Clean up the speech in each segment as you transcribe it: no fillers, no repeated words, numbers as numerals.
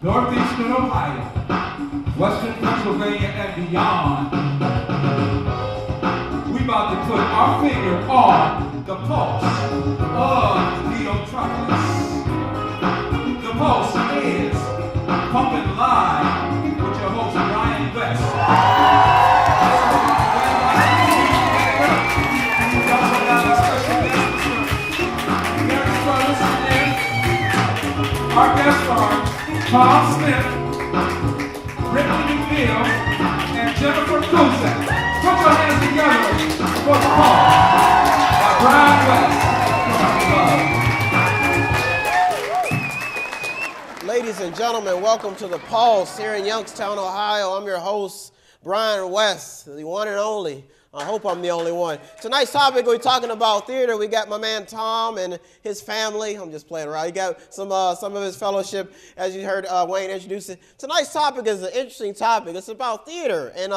Northeastern Ohio, Western Pennsylvania, and beyond. We about to put our finger on the pulse of the Neotropolis. The pulse is pumping live with your host, Brian West. Our guests are Tom Smith, Brittiani, McNeil, and Jennifer Kuczek. Put your hands together for the call by Brian West. Ladies and gentlemen, welcome to the Pulse here in Youngstown, Ohio. I'm your host, Brian West, the one and only. I hope I'm the only one. Tonight's topic, we're talking about theater. We got my man Tom and his family. I'm just playing around. You got some of his fellowship, as you heard Wayne introduce it. Tonight's topic is an interesting topic. It's about theater. And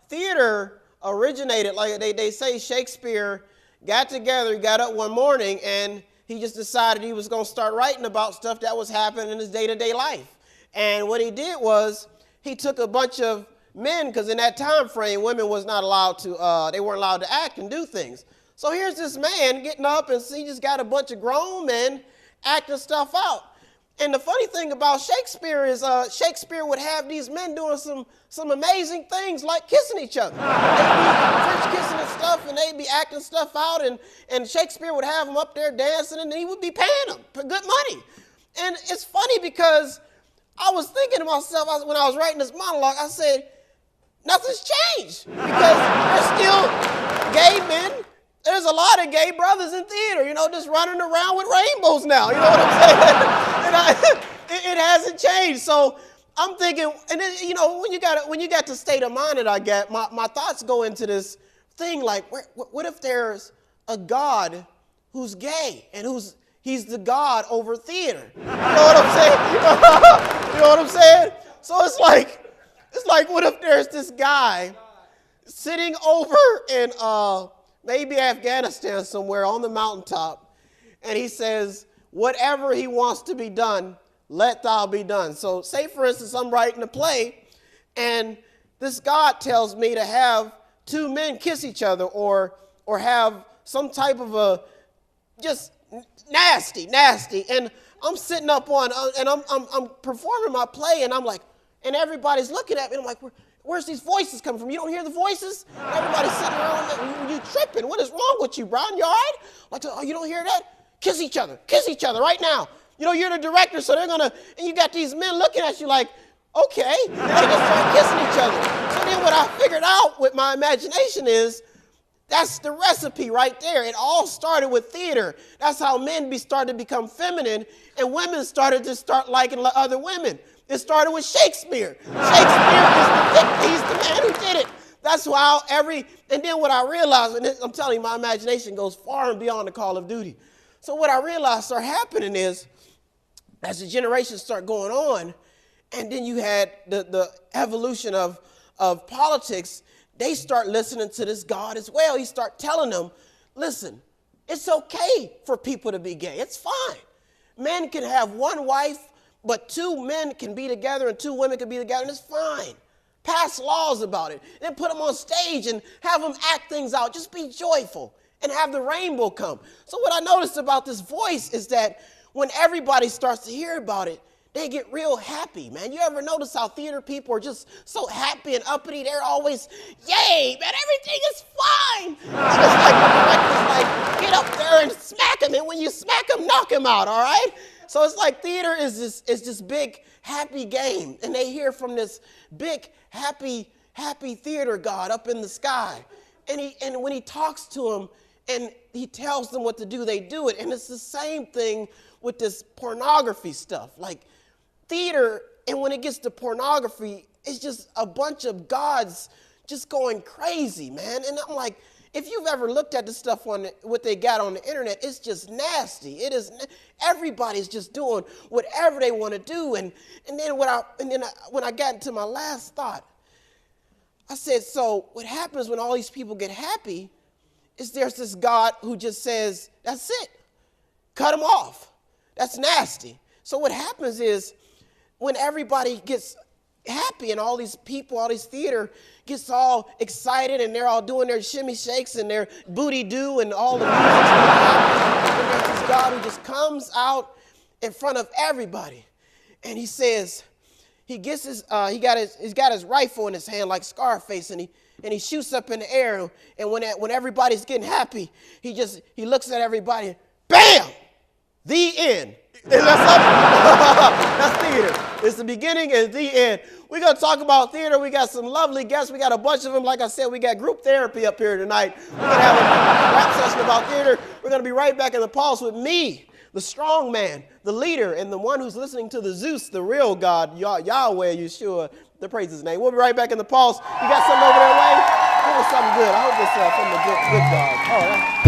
theater originated, like they say, Shakespeare got together, he got up one morning, and he just decided he was going to start writing about stuff that was happening in his day-to-day life. And what he did was he took a bunch of men, because in that time frame, women was not allowed to, they weren't allowed to act and do things. So here's this man getting up, and he just got a bunch of grown men acting stuff out. And the funny thing about Shakespeare is Shakespeare would have these men doing some amazing things like kissing each other. They'd be French kissing and stuff, and they'd be acting stuff out, and Shakespeare would have them up there dancing, and he would be paying them for good money. And it's funny because I was thinking to myself, when I was writing this monologue, I said, nothing's changed because there's still gay men. There's a lot of gay brothers in theater, just running around with rainbows now. You know what I'm saying? And it hasn't changed. So I'm thinking, and then, when you got the state of mind that I get, my thoughts go into this thing like, what if there's a God who's gay and he's the God over theater? You know what I'm saying? You know what I'm saying? So it's like, what if there's this guy sitting over in maybe Afghanistan somewhere on the mountaintop, and he says, whatever he wants to be done, let thou be done. So say, for instance, I'm writing a play, and this God tells me to have two men kiss each other or have some type of a just nasty. And I'm sitting up on, and I'm performing my play, and I'm like, and everybody's looking at me, and I'm like, where's these voices coming from? You don't hear the voices? And everybody's sitting around, you tripping. What is wrong with you, Brian? You all right? Like, oh, you don't hear that? Kiss each other right now. You're the director, so they're gonna, and you got these men looking at you like, okay. And they just start kissing each other. So then what I figured out with my imagination is, that's the recipe right there. It all started with theater. That's how men started to become feminine, and women started to start liking other women. It started with Shakespeare. Shakespeare he's the man who did it. That's how and then what I realized, and I'm telling you, my imagination goes far and beyond the Call of Duty. So what I realized started happening is, as the generations start going on, and then you had the evolution of politics, they start listening to this God as well. He start telling them, listen, it's okay for people to be gay. It's fine. Men can have one wife, but two men can be together and two women can be together, and it's fine. Pass laws about it. Then put them on stage and have them act things out. Just be joyful and have the rainbow come. So what I noticed about this voice is that when everybody starts to hear about it, they get real happy, man. You ever notice how theater people are just so happy and uppity? They're always, yay, man, everything is fine. It's like, get up there and smack him. And when you smack him, knock him out, all right? So it's like theater is this big, happy game. And they hear from this big, happy theater God up in the sky. And when he talks to them and he tells them what to do, they do it. And it's the same thing with this pornography stuff. Like theater, and when it gets to pornography, it's just a bunch of gods just going crazy, man. And I'm like, if you've ever looked at the stuff on what they got on the internet, it's just nasty. It is. Everybody's just doing whatever they want to do. And then when I got into my last thought, I said, so what happens when all these people get happy is there's this God who just says, that's it. Cut them off. That's nasty. So what happens is when everybody gets happy and all these people, all these theater gets all excited and they're all doing their shimmy shakes and their booty do and all the music. And there's this God who just comes out in front of everybody, and he says, he gets his, he's got his rifle in his hand like Scarface, and he shoots up in the air, and when everybody's getting happy, he looks at everybody, bam, the end. That's theater. It's the beginning and the end. We're going to talk about theater. We got some lovely guests. We got a bunch of them. Like I said, we got group therapy up here tonight. We're going to have a rap session about theater. We're going to be right back in the pulse with me, the strong man, the leader, and the one who's listening to the Zeus, the real God, Yahweh, Yeshua, the praise his name. We'll be right back in the pulse. You got something over there, Wayne? Give us something good. I hope it's from the good God. Oh, that's...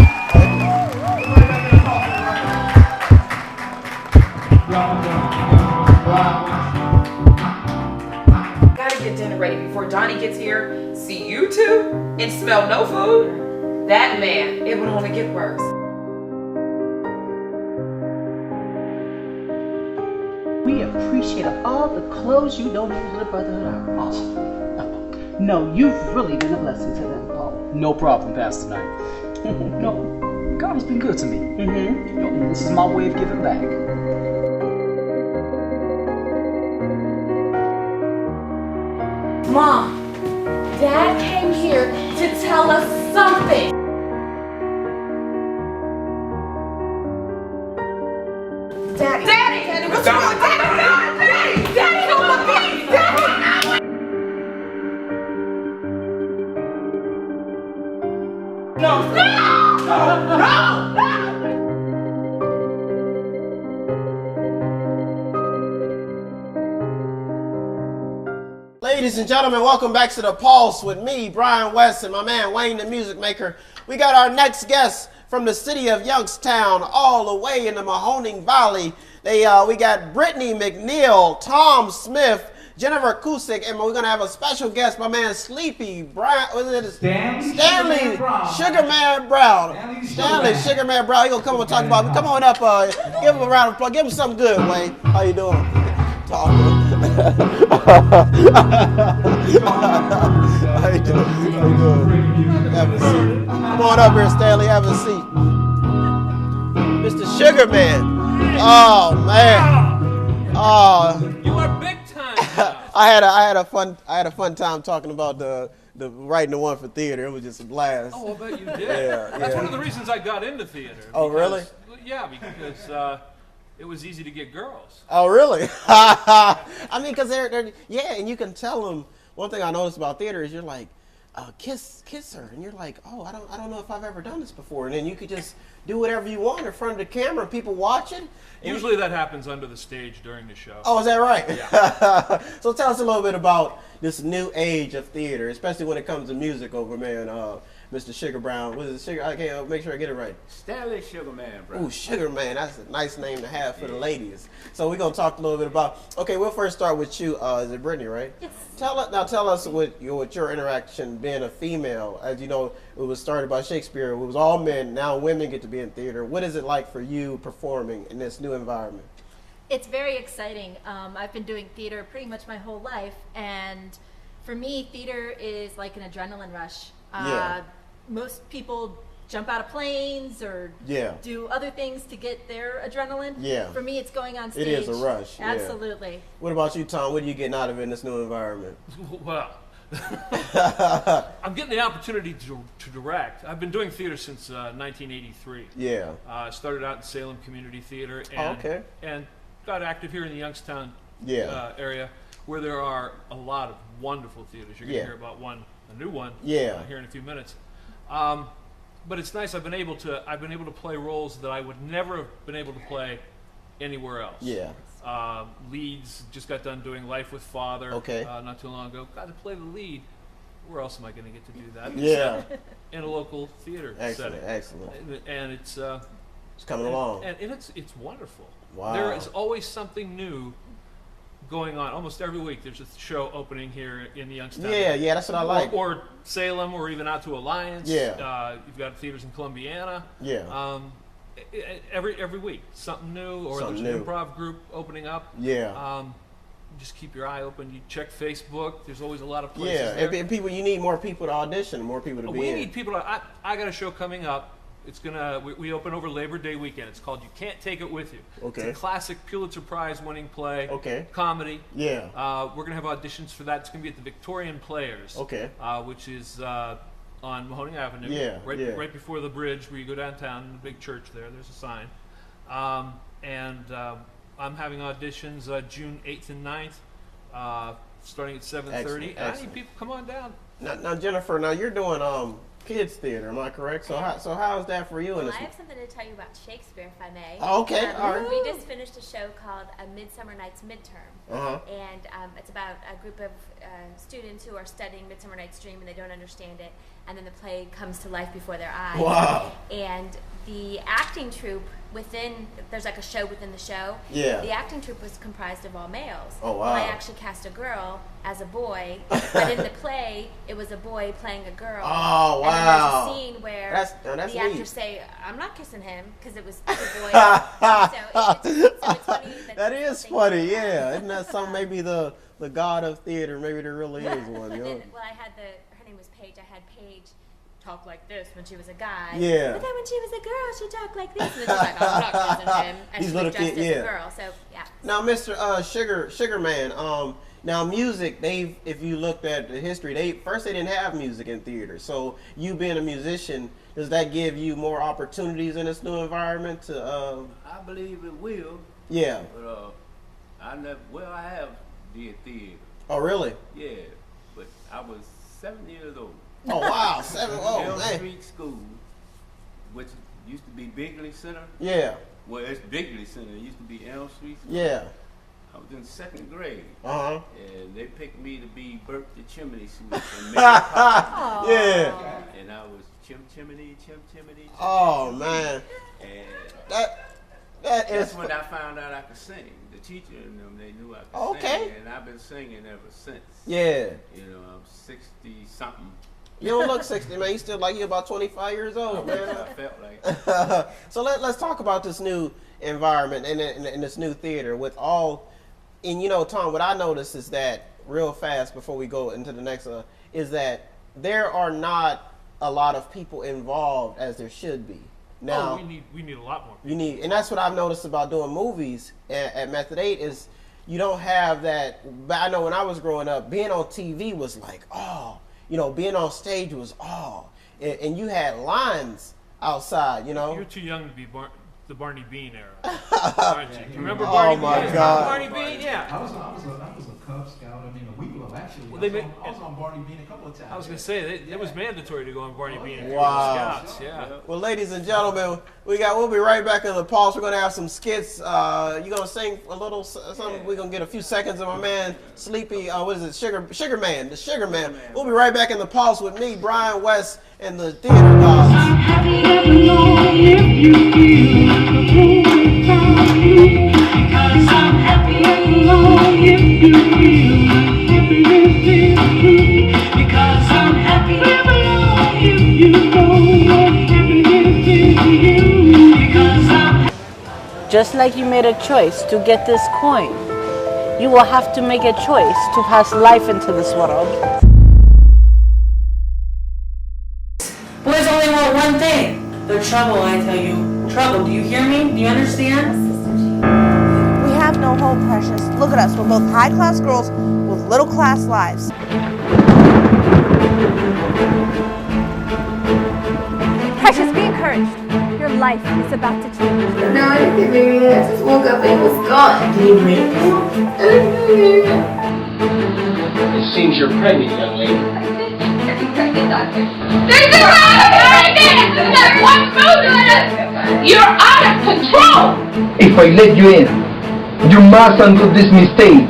Gotta get dinner ready before Donnie gets here, see you two, and smell no food. That man, it would only get worse. We appreciate all the clothes you donated to the Brotherhood are awesome. No, you've really been a blessing to them, Paul. No problem, Pastor Knight. No, God has been good to me. Mm-hmm. You know, this is my way of giving back. Mom, Dad came here to tell us something. Daddy, what's wrong? Daddy, help me, please, Daddy. No. Ladies and gentlemen, welcome back to The Pulse with me, Brian West, and my man, Wayne the Music Maker. We got our next guest from the city of Youngstown, all the way in the Mahoning Valley. We got Brittiani, McNeil, Tom Smith, Jennifer Kuczek, and we're going to have a special guest, my man, Stanley Sugerman Brown. Stanley Sugerman Brown. He's going to come and talk about it. Come on up. Give him a round of applause. Give him something good, Wayne. How you doing? Talk to him. How you doing? How you doing? Have a seat. Come on up here, Stanley. Have a seat. Mr. Sugerman. Oh man. Oh. You are big time. I had a fun time talking about the writing the one for theater. It was just a blast. Oh, I bet you did. Yeah, That's yeah. one of the reasons I got into theater. Oh, really? Yeah, because it was easy to get girls. Oh, really? I mean, because they're and you can tell them. One thing I noticed about theater is you're like, kiss her, and you're like, oh, I don't know if I've ever done this before, and then you could just do whatever you want in front of the camera, people watching. Usually that happens under the stage during the show. Oh, is that right? Yeah. So tell us a little bit about this new age of theater, especially when it comes to music over, man. Mr. Sugar Brown. What is it? Sugar? I can't make sure I get it right. Stanley Sugerman, bro. Ooh, Sugarman. That's a nice name to have for the ladies. So we're gonna talk a little bit about. Okay, we'll first start with you. Is it Brittiani, right? Yes. Tell us what your interaction being a female. As you know, it was started by Shakespeare. It was all men. Now women get to be in theater. What is it like for you performing in this new environment? It's very exciting. I've been doing theater pretty much my whole life, and for me, theater is like an adrenaline rush. Yeah. Most people jump out of planes or do other things to get their adrenaline. Yeah. For me, it's going on stage. It is a rush. Absolutely. Yeah. What about you, Tom? What are you getting out of it in this new environment? Well, I'm getting the opportunity to direct. I've been doing theater since 1983. Yeah. I started out in Salem Community Theater and got active here in the Youngstown area, where there are a lot of wonderful theaters. You're going to hear about a new one here in a few minutes. But it's nice. I've been able to play roles that I would never have been able to play anywhere else. Yeah. Leads. Just got done doing Life with Father. Okay. Not too long ago. Got to play the lead. Where else am I going to get to do that? Yeah. In a local theater setting. Excellent. And it's coming along. And it's wonderful. Wow. There is always something new going on. Almost every week there's a show opening here in the Youngstown. Yeah, that's what I like. Or Salem, or even out to Alliance. Yeah. You've got theaters in Columbiana. Yeah. Every week something new, or Something there's new. an improv group opening up. Yeah. just keep your eye open. You check Facebook. There's always a lot of places. Yeah, and people, you need more people to audition, more people to be we in. need people. I got a show coming up. It's we open over Labor Day weekend. It's called You Can't Take It With You. Okay. It's a classic Pulitzer Prize winning play. Okay. Comedy. Yeah. We're gonna have auditions for that. It's gonna be at the Victorian Players. Okay. Which is on Mahoning Avenue. Yeah. Right before the bridge where you go downtown, the big church there. There's a sign. I'm having auditions June 8th and 9th, starting at 7:30. I need people come on down. Now Jennifer, you're doing kids theater, am I correct? So how is that for you? Well, I have something to tell you about Shakespeare, if I may. Oh, okay, all right. We just finished a show called A Midsummer Night's Midterm, and it's about a group of students who are studying Midsummer Night's Dream and they don't understand it, and then the play comes to life before their eyes. Wow. And the acting troupe there's like a show within the show. Yeah. The acting troupe was comprised of all males. Oh, wow. Well, I actually cast a girl as a boy, but in the play, it was a boy playing a girl. Oh, wow. And there's a scene where that's the neat. actors say, "I'm not kissing him," because it was two boys. so it's funny. That is funny, yeah. Isn't that something, maybe the god of theater, maybe there really is one. But then, well, I had her name was Paige. I had Paige talk like this when she was a guy. Yeah. But then when she was a girl, she talked like this. And then she's like, "I'm not kissing him." And she was dressed as a girl. So, yeah. Now, Mr. Sugerman, now music, if you looked at the history, they didn't have music in theater. So you being a musician, does that give you more opportunities in this new environment to I believe it will. Yeah. But I have did theater. Oh, really? Yeah. But I was 7 years old. Oh, wow. 7. Oh, Elm man. Street School, which used to be Bigley Center. Yeah. Well, it's Bigley Center. It used to be Elm Street School. Yeah. I was in 2nd grade. Uh-huh. And they picked me to be Bert the Chimney Sweep and Mary Poppins. Yeah. And I was chimney. Oh, man. And that's when I found out I could sing. The teacher and them, they knew I could sing. And I've been singing ever since. Yeah. You know, I'm 60-something. You don't look 60, man. You still like you're about 25 years old, man. I felt like So let's talk about this new environment and this new theater with all. And you know, Tom, what I noticed is that real fast before we go into the next is that there are not a lot of people involved as there should be. Now we need a lot more people. And that's what I've noticed about doing movies at Method 8 is you don't have that. But I know when I was growing up, being on TV was like, oh, you know, being on stage was and you had lines outside, you know. You're too young to be the Barney Bean era, aren't you? You remember Barney Bean? Oh my God. Barney Bean, yeah. I was a Cub Scout. I mean, a Weeblo actually. I was on Barney Bean a couple of times. I was going to say it was mandatory to go on Barney Bean if you were Scouts. Yeah. Well, ladies and gentlemen, we'll be right back in the pause. We're going to have some skits. You're going to sing a little something. We're going to get a few seconds of my man Sleepy. What is it? Sugerman. The Sugerman. We'll be right back in the pause with me, Brian West, and the Theater Gods. Just like you made a choice to get this coin, you will have to make a choice to pass life into this world. Boys only want one thing. The trouble, I tell you. Trouble, do you hear me? Do you understand? We have no hope, Precious. Look at us. We're both high-class girls with little-class lives. Precious, be encouraged. Your life is about to change. No, I didn't get married. I just woke up and it was gone. Do you dream? It seems you're pregnant, young lady. I think pregnant, doctor. There's a pregnant! There's one food. You're out of control! If I let you in, you must undo this mistake.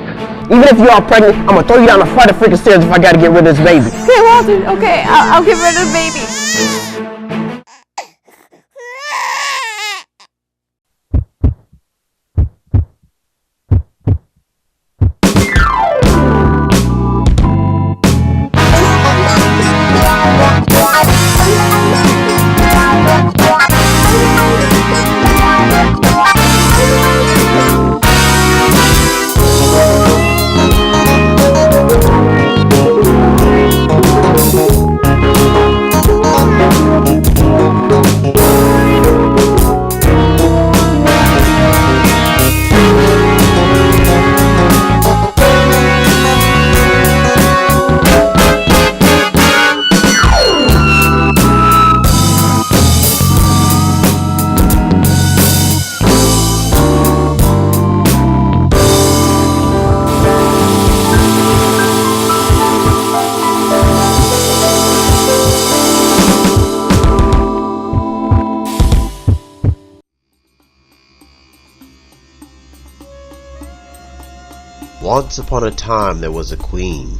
Even if you are pregnant, I'm gonna throw you down the flight of freaking stairs if I gotta get rid of this baby. Okay, Walter. Okay, I'll get rid of the baby. Once upon a time there was a queen.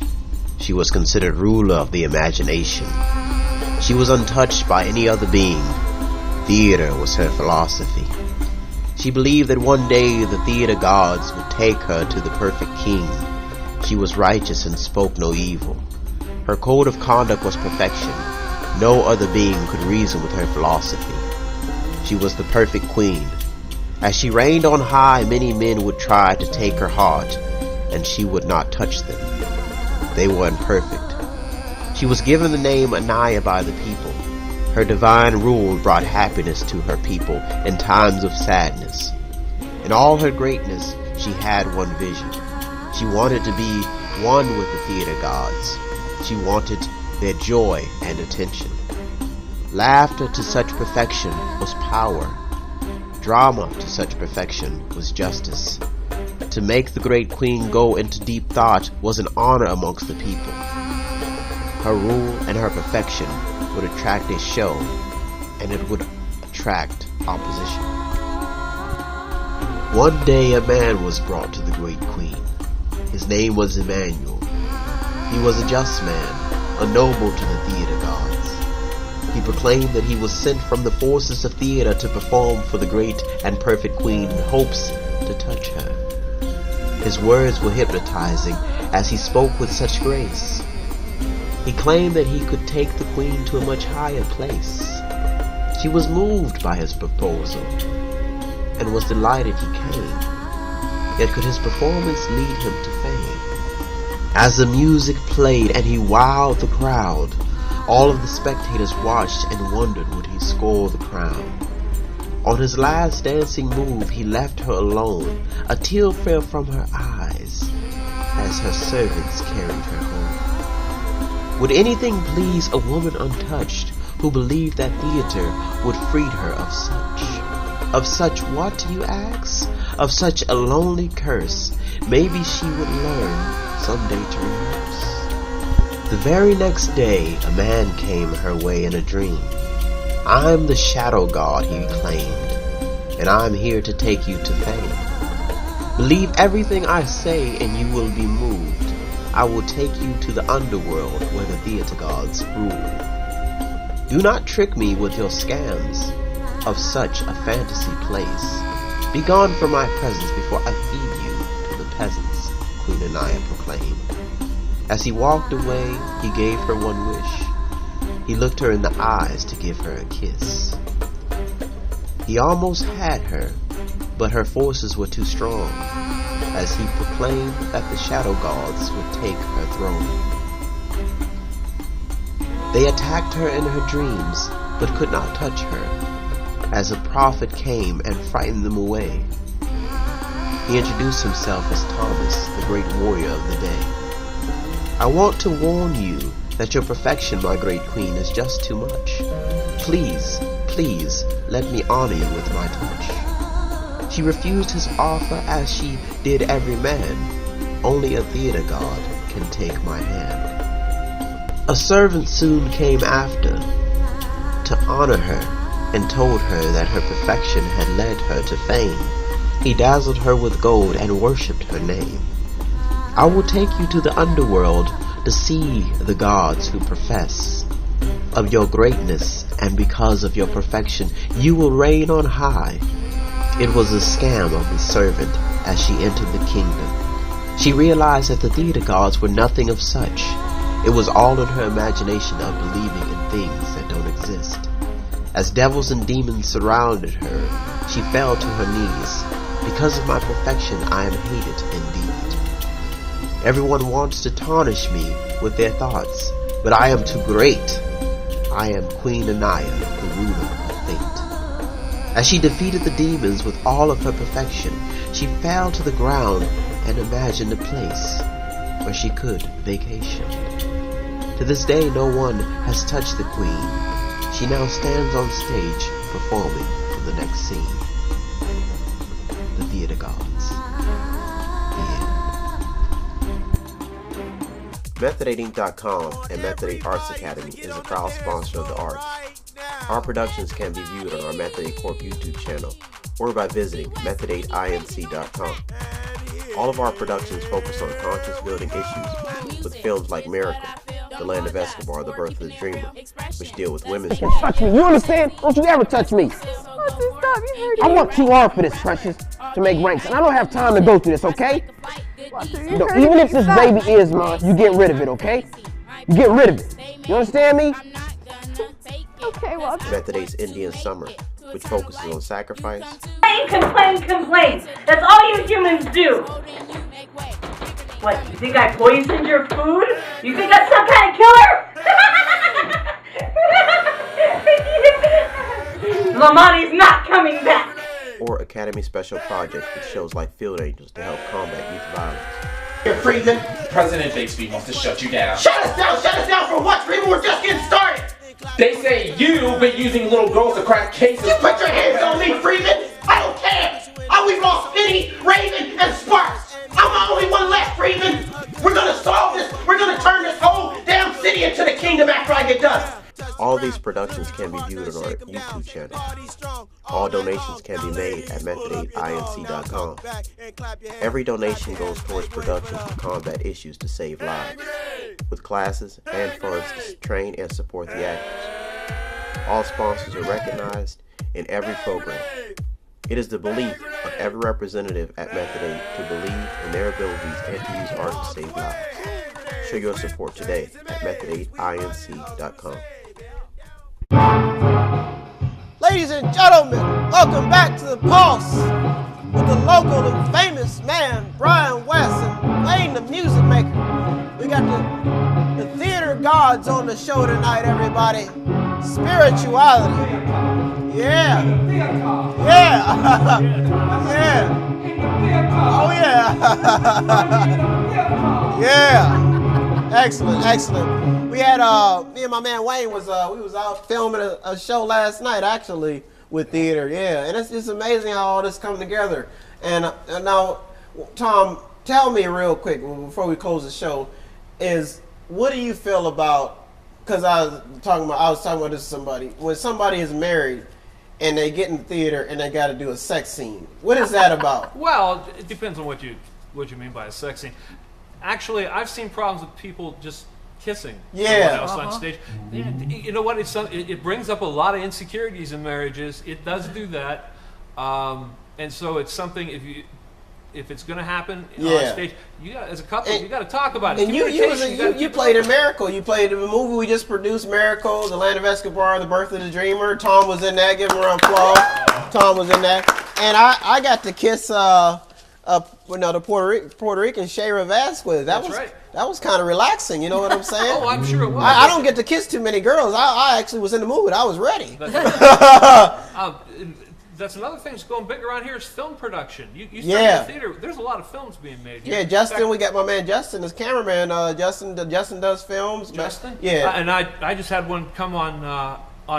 She was considered ruler of the imagination. She was untouched by any other being. Theater was her philosophy. She believed that one day the theater gods would take her to the perfect king. She was righteous and spoke no evil. Her code of conduct was perfection. No other being could reason with her philosophy. She was the perfect queen. As she reigned on high, many men would try to take her heart, and she would not touch them. They were imperfect. She was given the name Anaya by the people. Her divine rule brought happiness to her people in times of sadness. In all her greatness, she had one vision. She wanted to be one with the theater gods. She wanted their joy and attention. Laughter to such perfection was power. Drama to such perfection was justice. To make the great queen go into deep thought was an honor amongst the people. Her rule and her perfection would attract a show, and it would attract opposition. One day a man was brought to the great queen. His name was Emmanuel. He was a just man, a noble to the theater gods. He proclaimed that he was sent from the forces of theater to perform for the great and perfect queen in hopes to touch her. His words were hypnotizing as he spoke with such grace. He claimed that he could take the queen to a much higher place. She was moved by his proposal and was delighted he came. Yet could his performance lead him to fame? As the music played and he wowed the crowd, all of the spectators watched and wondered would he score the crown. On his last dancing move he left her alone. A tear fell from her eyes as her servants carried her home. Would anything please a woman untouched, who believed that theater would free her of such? Of such what, you ask? Of such a lonely curse. Maybe she would learn someday to rehearse. The very next day a man came her way in a dream. I'm the shadow god, he claimed, and I'm here to take you to fame. Believe everything I say and you will be moved. I will take you to the underworld where the theater gods rule. Do not trick me with your scams of such a fantasy place. Be gone from my presence before I feed you to the peasants, Queen Anaya proclaimed. As he walked away, he gave her one wish. He looked her in the eyes to give her a kiss. He almost had her, but her forces were too strong, as he proclaimed that the shadow gods would take her throne. They attacked her in her dreams, but could not touch her, as a prophet came and frightened them away. He introduced himself as Thomas, the great warrior of the day. I want to warn you that your perfection, my great queen, is just too much. Please, please, let me honor you with my touch. She refused his offer as she did every man. Only a theater god can take my hand. A servant soon came after to honor her and told her that her perfection had led her to fame. He dazzled her with gold and worshipped her name. I will take you to the underworld to see the gods who profess of your greatness, and because of your perfection you will reign on high. It was a scam of the servant as she entered the kingdom. She realized that the theater gods were nothing of such. It was all in her imagination of believing in things that don't exist. As devils and demons surrounded her, she fell to her knees. Because of my perfection I am hated indeed. Everyone wants to tarnish me with their thoughts, but I am too great. I am Queen Anaya, the ruler of fate. As she defeated the demons with all of her perfection, she fell to the ground and imagined a place where she could vacation. To this day no one has touched the queen. She now stands on stage performing for the next scene. The theater gods. MethodAidInc.com and Method 8 Arts Academy is a proud sponsor of the arts. Our productions can be viewed on our Method 8 Corp YouTube channel or by visiting Method8Inc.com. All of our productions focus on conscience-building issues with films like Miracle, The Land of Escobar, The Birth of the Dreamer, which deal with women's You touch me, you understand? Don't you ever touch me. I worked too hard for this, Precious, to make ranks, and I don't have time to go through this, okay? No, even if this baby is mine, you get rid of it, okay? You get rid of it. You understand me? Okay, well. Method 8's Indian Summer, which focuses on sacrifice. Complain. That's all you humans do. What, you think I poisoned your food? You think I'm some kind of killer? Lamani's not coming back. Or Academy Special Projects with shows like Field Angels to help combat youth violence. Here, Friedman. President Bixby wants to shut you down. Shut us down for what, Friedman? We're just getting started. They say you've been using little girls to crack cases. You put your hands on me, Friedman. I don't care. We've lost Penny, Raven, and Sparks. I'm the only one left, Friedman. We're gonna solve this. We're gonna turn this whole damn city into the kingdom after I get done. All these productions can be viewed on our YouTube channel. All donations can be made at method8inc.com. Every donation goes towards productions to combat issues to save lives, with classes and funds to train and support the actors. All sponsors are recognized in every program. It is the belief of every representative at Method 8 to believe in their abilities and to use art to save lives. Show your support today at method8inc.com. Ladies and gentlemen, welcome back to the Pulse with the local and famous man, Brian West, and Wayne the Music Maker. We got the theater gods on the show tonight, everybody. Spirituality. Yeah. Yeah. Yeah. Oh, yeah. Yeah. Excellent. We had, me and my man Wayne we was out filming a show last night, actually, with theater, yeah. And it's amazing how all this come together. And now, Tom, tell me real quick, before we close the show, what do you feel about, because I was talking about this with somebody, when somebody is married and they get in the theater and they got to do a sex scene, what is that about? Well, it depends on what you mean by a sex scene. Actually, I've seen problems with people just kissing someone else on stage. You know what? It brings up a lot of insecurities in marriages. It does do that, and so it's something. If it's going to happen on stage, as a couple, you got to talk about it. And you played in Miracle. You played in the movie we just produced, Miracle, The Land of Escobar, The Birth of the Dreamer. Tom was in that. Give him a round of applause. Tom was in that, and I got to kiss the Puerto Rican Shayra Vasquez. That was kind of relaxing, you know what I'm saying? Oh, I'm sure it was. I don't get to kiss too many girls. I actually was in the mood. I was ready. That's another thing that's going big around here is film production. You start in the theater, there's a lot of films being made here. Yeah, Justin, we got my man Justin as cameraman. Justin does films. Justin? Yeah. And I just had one come on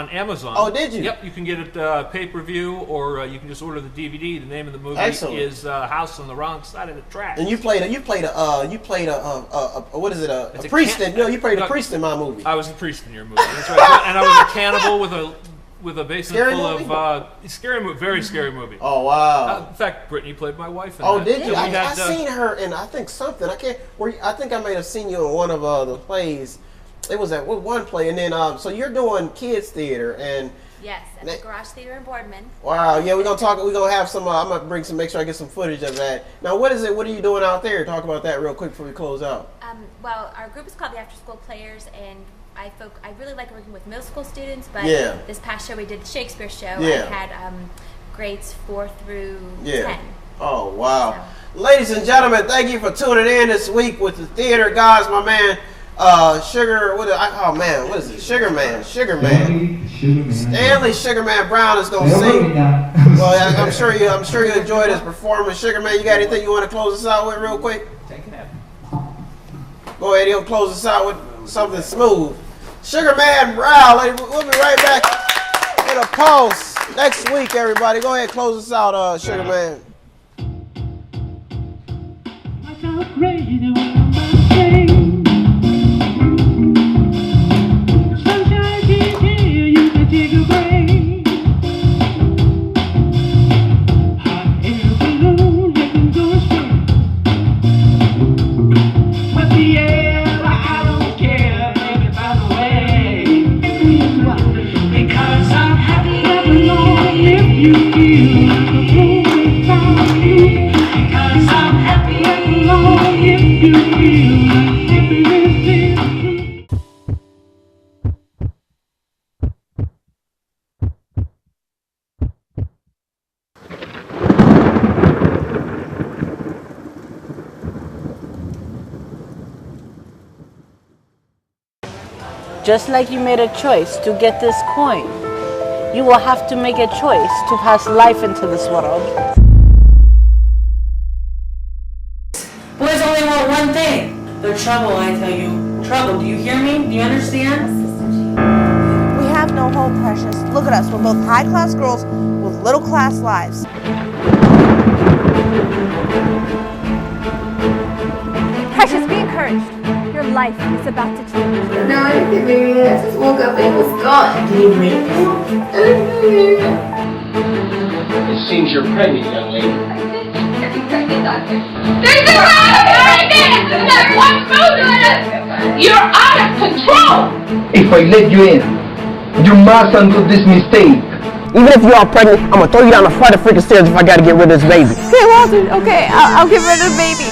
Amazon. Oh, did you? Yep, you can get it pay-per-view, or you can just order the DVD. The name of the movie is House on the Wrong Side of the Tracks. And you played a what is it? A priest? You played a priest in my movie. I was a priest in your movie. That's right. And I was a cannibal with a basement full of very scary movie. Oh wow! In fact, Brittany played my wife. In that. Did you? I seen her in I think something. I think I may have seen you in one of the plays. It was at one play, and then so you're doing kids theater and. Yes, at the Garage Theater in Boardman. Wow, yeah, we're gonna have some. I'm gonna make sure I get some footage of that. Now, what is it? What are you doing out there? Talk about that real quick before we close out. Well, our group is called the After School Players, and I really like working with middle school students. But this past show we did the Shakespeare show. I had grades 4 through 10. Oh wow, ladies and gentlemen, thank you for tuning in this week with the Theater Guys. My man. What is it? Sugerman. Stanley Sugerman Brown is gonna sing. Well, I'm sure you enjoyed his performance. Sugerman, you got anything you want to close us out with real quick? Go ahead, he'll close us out with something smooth. Sugerman Brown, we'll be right back in a pulse next week, everybody. Go ahead, close us out, Sugerman. you feel like a broken without you. Because I'm happy and alone if you feel like happiness is true. Just like you made a choice to get this coin, you will have to make a choice to pass life into this world. Boys only want one thing. They're trouble, I tell you. Trouble, do you hear me? Do you understand? We have no hope, Precious. Look at us. We're both high-class girls with little-class lives. Precious, be encouraged. Your life is about to change. No, I didn't get married. I just woke up and it was gone. Did you make it? It seems you're pregnant, young lady. I did get me pregnant, doctor. There's a lot of pregnant! Not one food on us! You're out of control! If I let you in, you must undo this mistake. Even if you are pregnant, I'm gonna throw you down the flight of freaking stairs if I gotta get rid of this baby. Okay, Walter. Okay, I'll get rid of the baby.